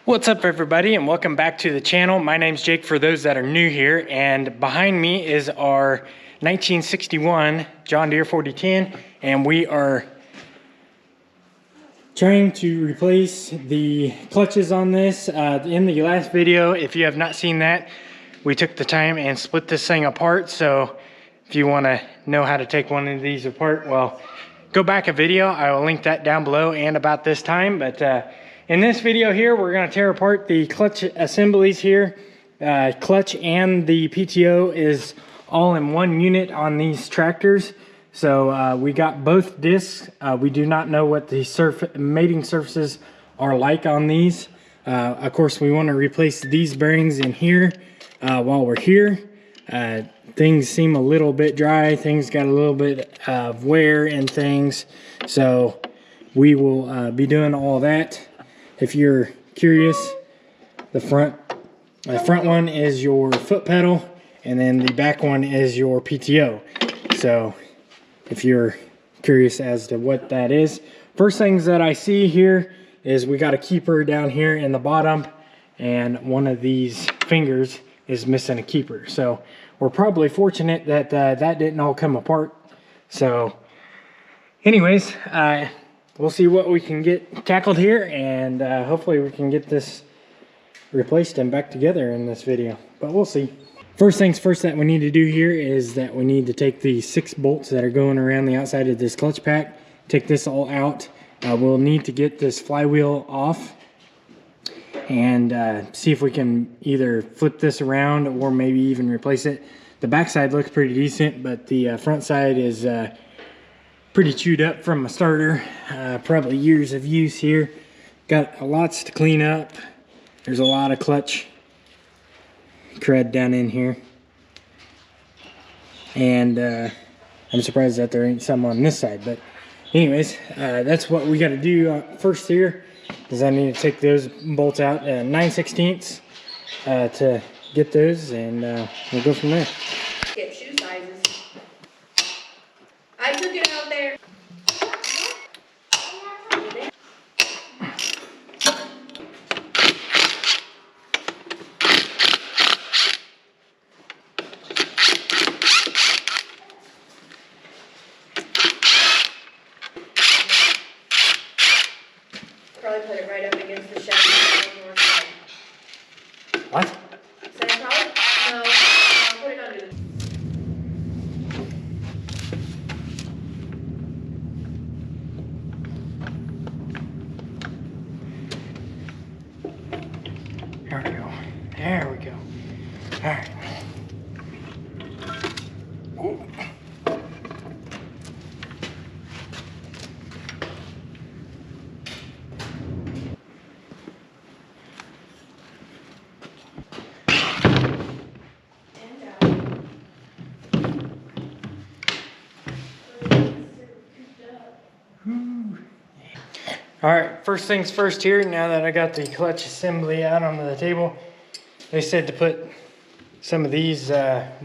What's up everybody, and welcome back to the channel. My name's Jake for those that are new here, and behind me is our 1961 John Deere 4010, and we are trying to replace the clutches on this. In the last video, if you have not seen that, we took the time and split this thing apart. So if you want to know how to take one of these apart, well, go back a video. I will link that down below and about this time. But in this video here, we're going to tear apart the clutch assemblies here. Clutch and the PTO is all in one unit on these tractors. So we got both discs. We do not know what the mating surfaces are like on these. Of course, we want to replace these bearings in here while we're here. Things seem a little bit dry. Things got a little bit of wear and things. So we will be doing all that. If you're curious, the front one is your foot pedal, and then the back one is your PTO. So if you're curious as to what that is, first things that I see here is we got a keeper down here in the bottom, and one of these fingers is missing a keeper. So we're probably fortunate that that didn't all come apart. So anyways, we'll see what we can get tackled here, and hopefully we can get this replaced and back together in this video, but we'll see. First things first that we need to do here is that we need to take the 6 bolts that are going around the outside of this clutch pack, take this all out. We'll need to get this flywheel off and see if we can either flip this around or maybe even replace it. The back side looks pretty decent, but the front side is pretty chewed up from a starter. Probably years of use here. Got lots to clean up. There's a lot of clutch crud down in here, and I'm surprised that there ain't some on this side. But anyways, that's what we got to do first here, is I need to take those bolts out 9/16 to get those, and we'll go from there. Skip shoe sizes. I took it out there. Probably put it right up against the shaft on the north side. What? Same color? No, I'll put it under the... There we go. There we go. All right. Ooh. All right, first things first here, now that I got the clutch assembly out onto the table, they said to put some of these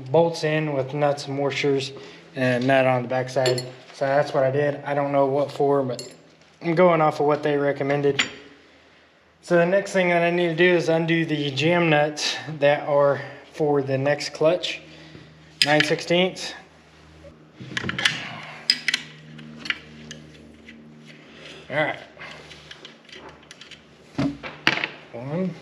bolts in with nuts and washers and nut on the back side. So that's what I did. I don't know what for, but I'm going off of what they recommended. So the next thing that I need to do is undo the jam nuts that are for the next clutch, 9/16. All right. One.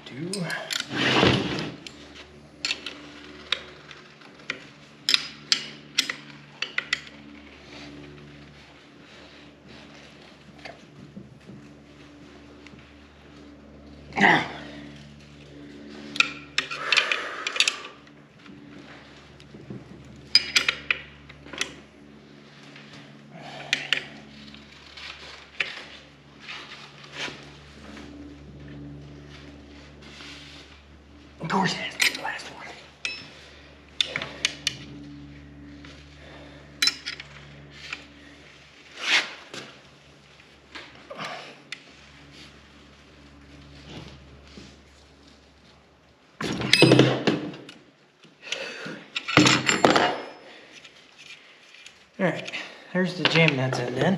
Two. Alright, there's the jam nuts in then.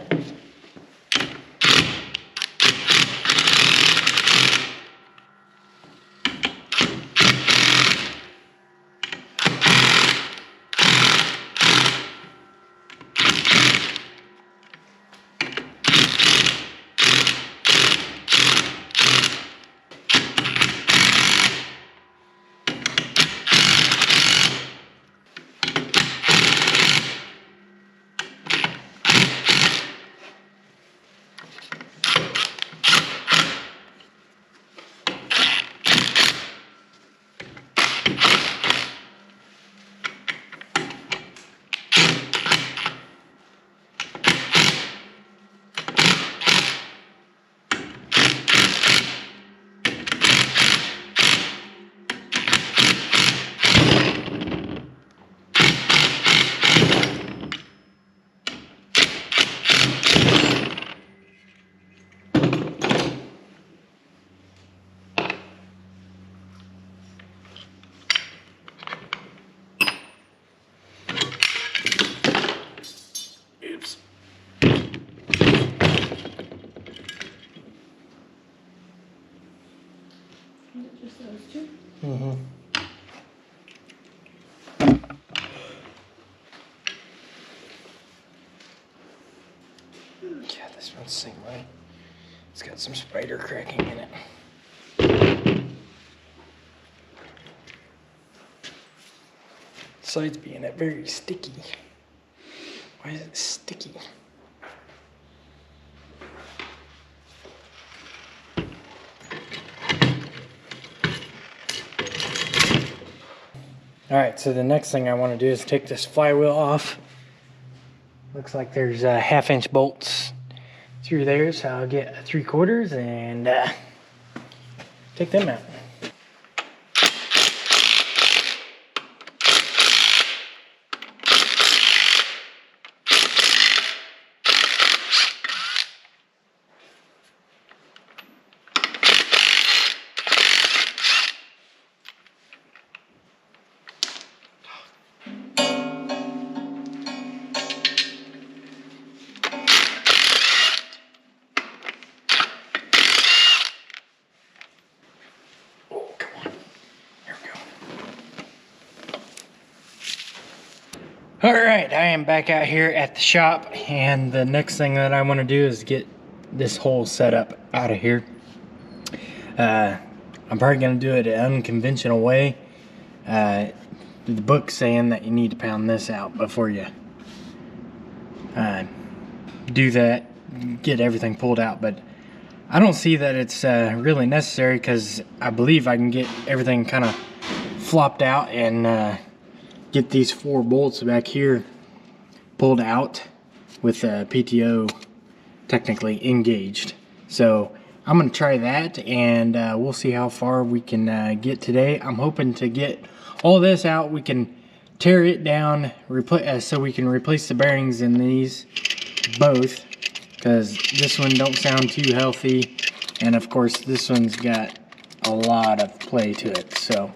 Just those two? Mm-hmm. Yeah, this one's the same way. It's got some spider cracking in it. Besides being very sticky. Why is it sticky? Alright, so the next thing I want to do is take this flywheel off. Looks like there's 1/2-inch bolts through there, so I'll get 3/4 and take them out. Alright, I am back out here at the shop, and the next thing that I want to do is get this whole setup out of here. I'm probably going to do it an unconventional way. The book's saying that you need to pound this out before you do that, get everything pulled out, but I don't see that it's really necessary, because I believe I can get everything kind of flopped out and get these 4 bolts back here pulled out with PTO technically engaged. So I'm going to try that, and we'll see how far we can get today. I'm hoping to get all this out. We can tear it down, so we can replace the bearings in these both, because this one don't sound too healthy, and of course this one's got a lot of play to it. So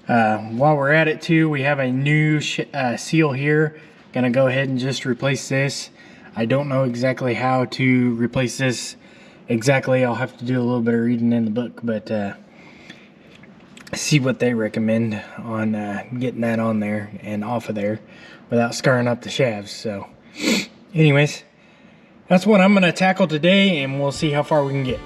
while we're at it too, we have a new seal here. Gonna go ahead and just replace this. I don't know exactly how to replace this exactly. I'll have to do a little bit of reading in the book, but see what they recommend on getting that on there and off of there without scarring up the shafts. So anyways, that's what I'm gonna tackle today, and we'll see how far we can get.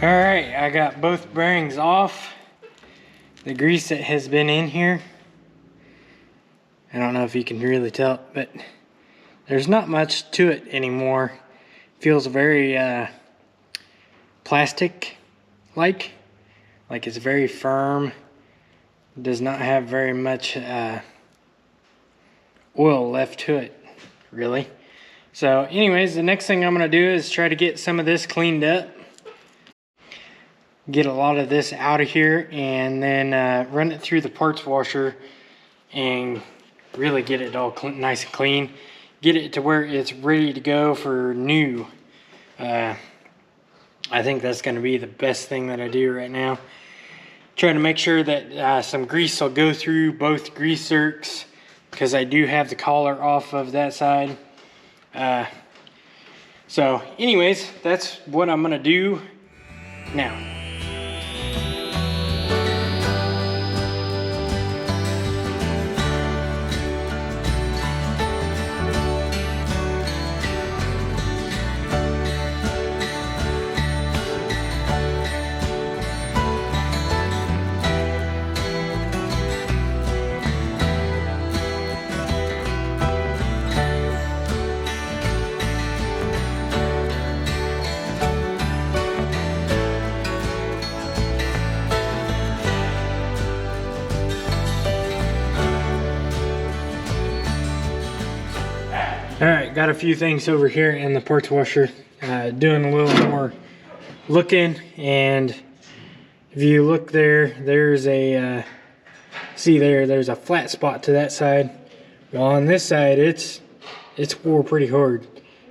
All right, I got both bearings off. The grease that has been in here, I don't know if you can really tell, but there's not much to it anymore. Feels very plastic-like, like it's very firm. Does not have very much oil left to it, really. So anyways, the next thing I'm gonna do is try to get some of this cleaned up. Get a lot of this out of here, and then run it through the parts washer and really get it all nice and clean. Get it to where it's ready to go for new. I think that's gonna be the best thing that I do right now. Trying to make sure that some grease will go through both grease zerks, because I do have the collar off of that side. So anyways, that's what I'm gonna do now. All right, got a few things over here in the parts washer, doing a little more looking, and if you look there, there's a, see there's a flat spot to that side. Well, on this side, it's wore pretty hard,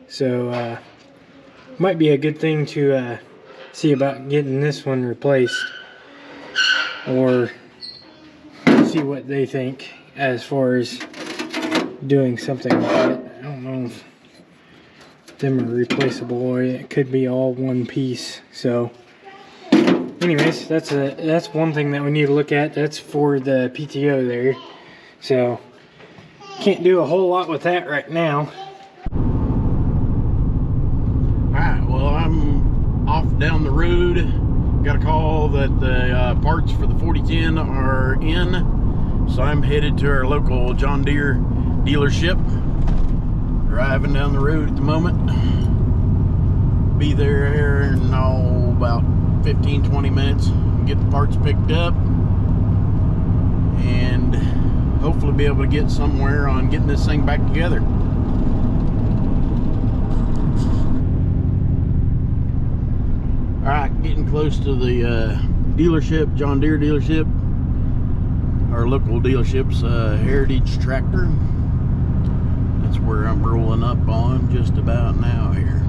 so might be a good thing to see about getting this one replaced, or see what they think as far as doing something with it. I don't know if them are replaceable or it could be all one piece. So anyways, that's one thing that we need to look at. That's for the PTO there. So can't do a whole lot with that right now. Alright, well, I'm off down the road. Got a call that the parts for the 4010 are in. So I'm headed to our local John Deere dealership. Driving down the road at the moment. Be there in about 15-20 minutes. Get the parts picked up and hopefully be able to get somewhere on getting this thing back together. Alright, getting close to the dealership, John Deere dealership. Our local dealership's Heritage Tractor. That's where I'm rolling up on just about now here.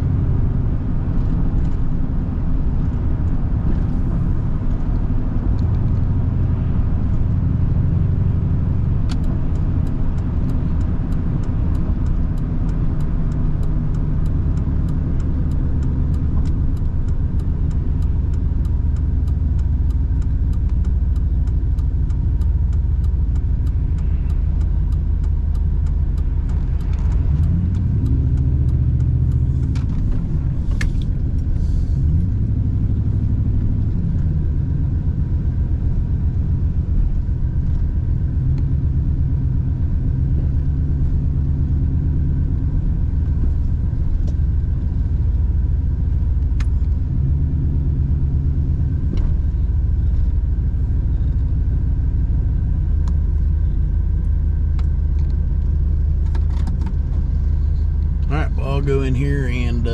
I'll go in here and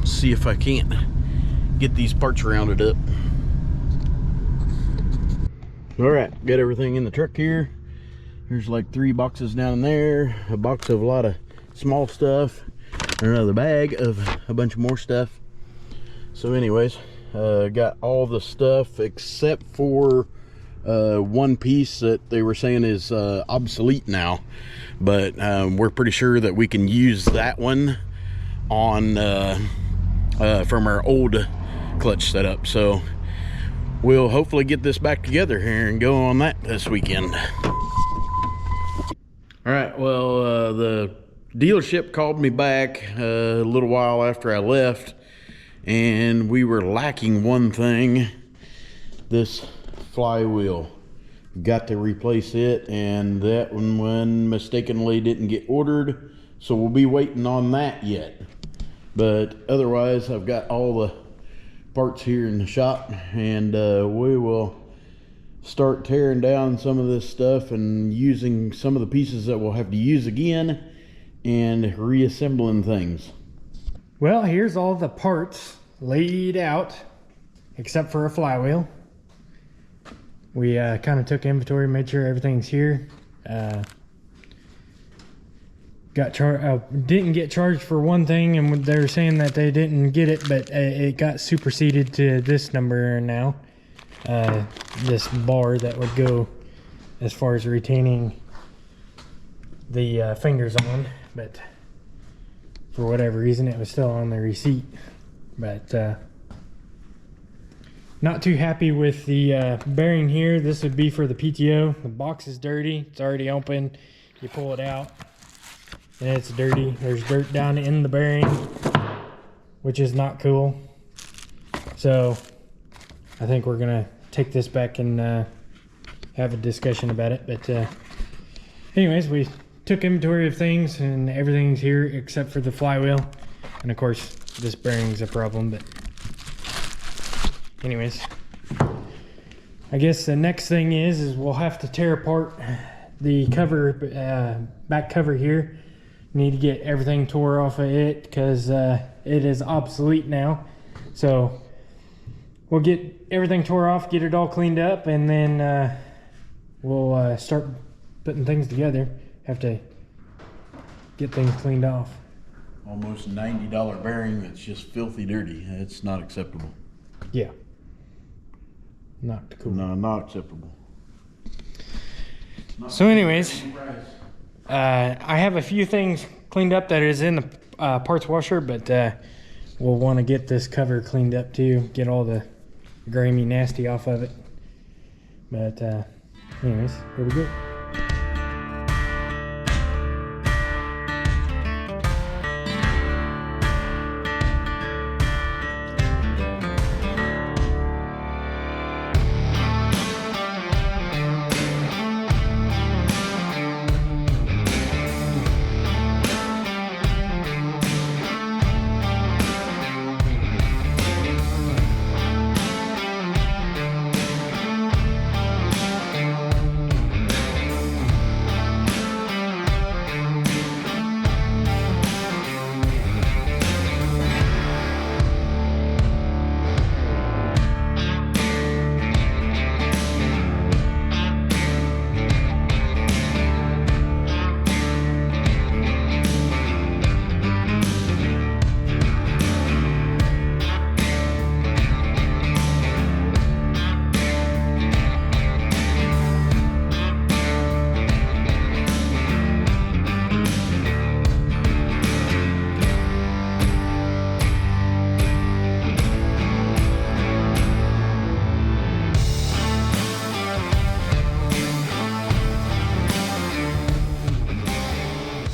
see if I can't get these parts rounded up. All right, got everything in the truck here. There's like 3 boxes down there, a box of a lot of small stuff, and another bag of a bunch of more stuff. So anyways, got all the stuff except for one piece that they were saying is obsolete now, but we're pretty sure that we can use that one on from our old clutch setup. So we'll hopefully get this back together here and go on that this weekend. All right, well, the dealership called me back a little while after I left, and we were lacking one thing, this flywheel. Got to replace it, and that one mistakenly didn't get ordered, so we'll be waiting on that yet. But otherwise, I've got all the parts here in the shop, and we will start tearing down some of this stuff and using some of the pieces that we'll have to use again and reassembling things. Well, here's all the parts laid out except for a flywheel. We kind of took inventory, made sure everything's here. Didn't get charged for one thing, and they were saying that they didn't get it, but it got superseded to this number now. This bar that would go as far as retaining the fingers on, but for whatever reason it was still on the receipt. But not too happy with the bearing here. This would be for the PTO. The box is dirty, it's already open. You pull it out and it's dirty. There's dirt down in the bearing, which is not cool. So I think we're gonna take this back and have a discussion about it. But anyways, we took inventory of things and everything's here except for the flywheel, and of course this bearing's a problem. But anyways, I guess the next thing is we'll have to tear apart the cover, back cover here. Need to get everything tore off of it because it is obsolete now. So we'll get everything tore off, get it all cleaned up, and then we'll start putting things together. Have to get things cleaned off. Almost $90 bearing that's just filthy dirty. It's not acceptable. Yeah. Not cool. No, not acceptable. So anyways, I have a few things cleaned up that is in the parts washer, but we'll want to get this cover cleaned up too, get all the grimy nasty off of it. But anyways, here we go.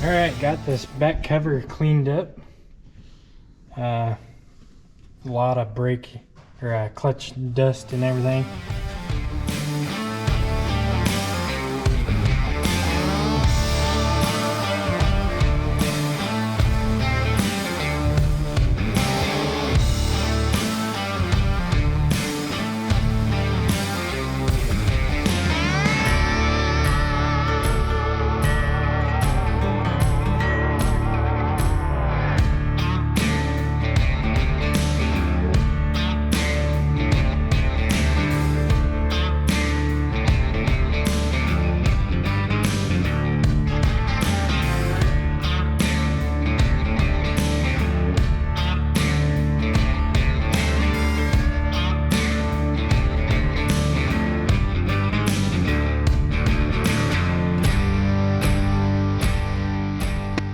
Alright, got this back cover cleaned up. A lot of brake or clutch dust and everything.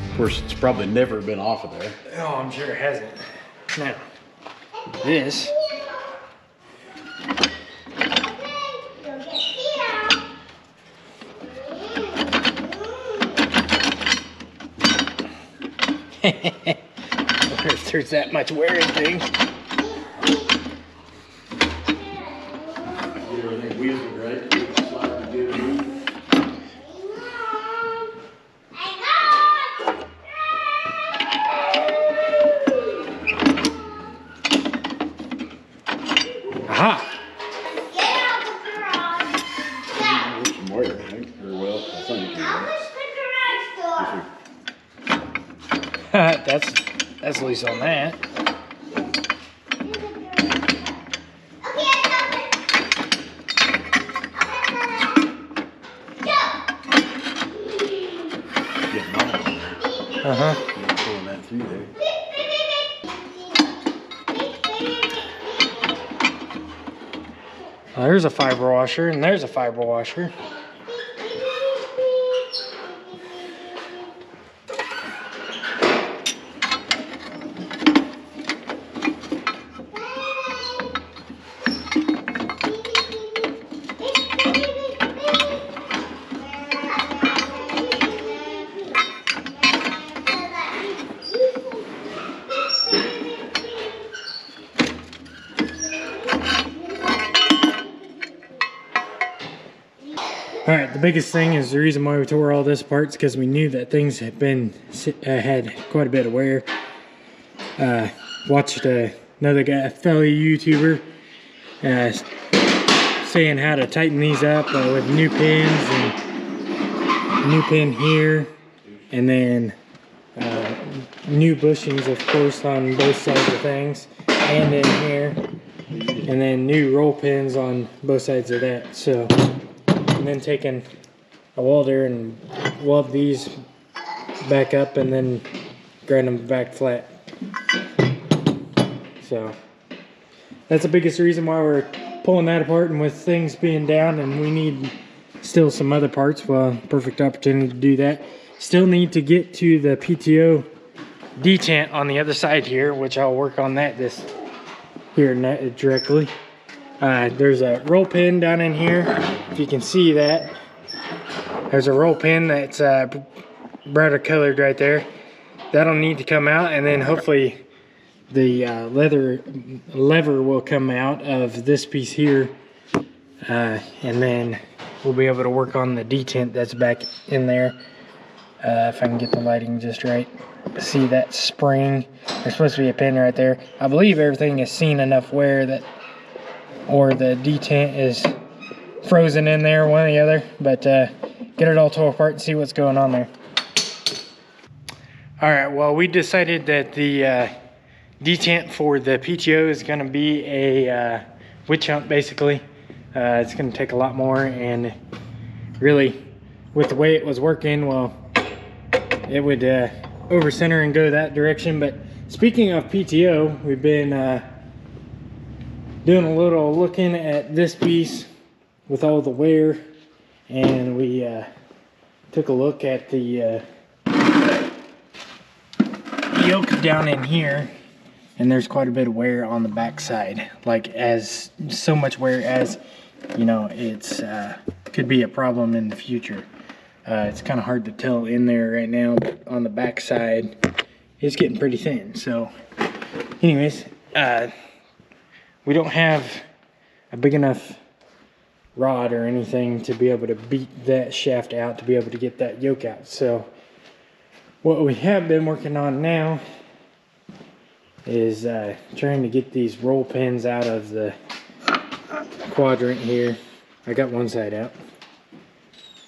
Of course, it's probably never been off of there. Oh, I'm sure it hasn't. Now, this if there's that much wear in things. everything wheeled right. Slide together. Aha! Some wire, I think. Or well, I think That's loose on that. getting on. Uh-huh. You're pulling that through there. Well, there's a fiber washer, and there's a fiber washer. All right, the biggest thing is the reason why we tore all this apart is because we knew that things had had quite a bit of wear. Watched another guy, a fellow YouTuber, saying how to tighten these up with new pins, and new pin here, and then new bushings, of course, on both sides of things, and in here, and then new roll pins on both sides of that. So. And then taking a welder and weld these back up and then grind them back flat. So that's the biggest reason why we're pulling that apart, and with things being down and we need still some other parts, well, perfect opportunity to do that. Still need to get to the PTO detent on the other side here, which I'll work on that this here directly. There's a roll pin down in here, if you can see that. There's a roll pin that's brighter colored right there. That'll need to come out, and then hopefully the lever will come out of this piece here, and then we'll be able to work on the detent that's back in there. If I can get the lighting just right. See that spring? There's supposed to be a pin right there. I believe everything has seen enough wear that, or the detent is frozen in there, one or the other, but get it all tore apart and see what's going on there. All right, well, we decided that the detent for the PTO is going to be a witch hunt, basically. It's going to take a lot more, and really, with the way it was working, well, it would over center and go that direction. But speaking of PTO, we've been doing a little looking at this piece with all the wear, and we took a look at the yoke down in here, and there's quite a bit of wear on the back side, like as so much wear as, you know, it's could be a problem in the future. It's kind of hard to tell in there right now, but on the back side it's getting pretty thin. So anyways, we don't have a big enough rod or anything to be able to beat that shaft out to be able to get that yoke out. So what we have been working on now is trying to get these roll pins out of the quadrant here. I got one side out.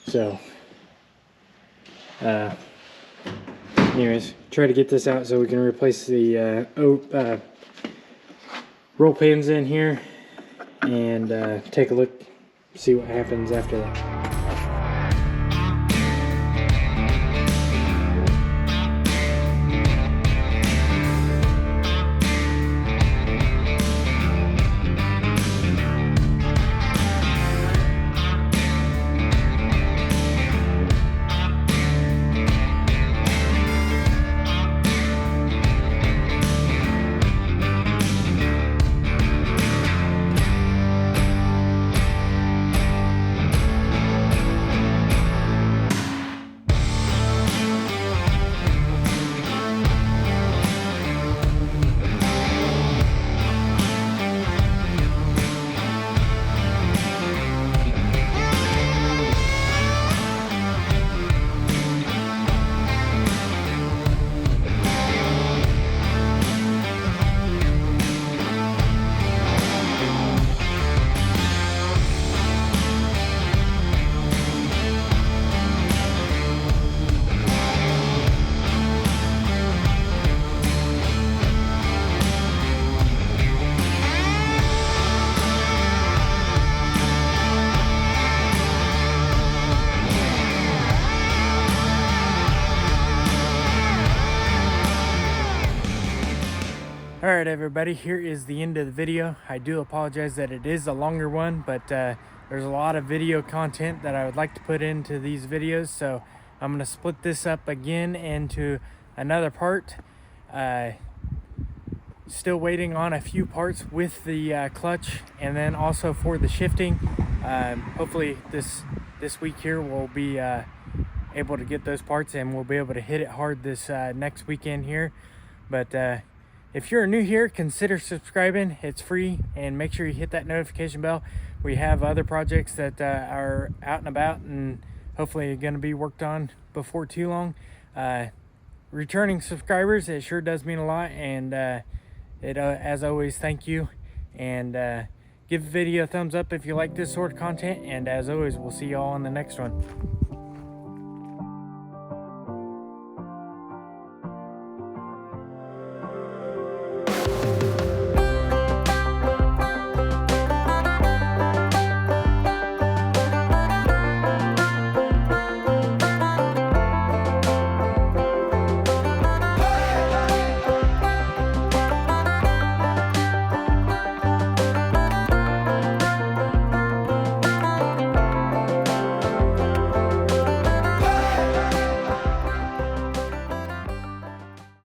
So anyways, try to get this out so we can replace the roll pins in here, and take a look, see what happens after that. All right, everybody, here is the end of the video. I do apologize that it is a longer one, but there's a lot of video content that I would like to put into these videos, so I'm going to split this up again into another part. Still waiting on a few parts with the clutch, and then also for the shifting. Hopefully this week here we'll be able to get those parts, and we'll be able to hit it hard this next weekend here. But if you're new here, consider subscribing. It's free, and make sure you hit that notification bell. We have other projects that are out and about, and hopefully going to be worked on before too long. Returning subscribers, it sure does mean a lot, and as always, thank you. And give the video a thumbs up if you like this sort of content, and as always, we'll see y'all on the next one.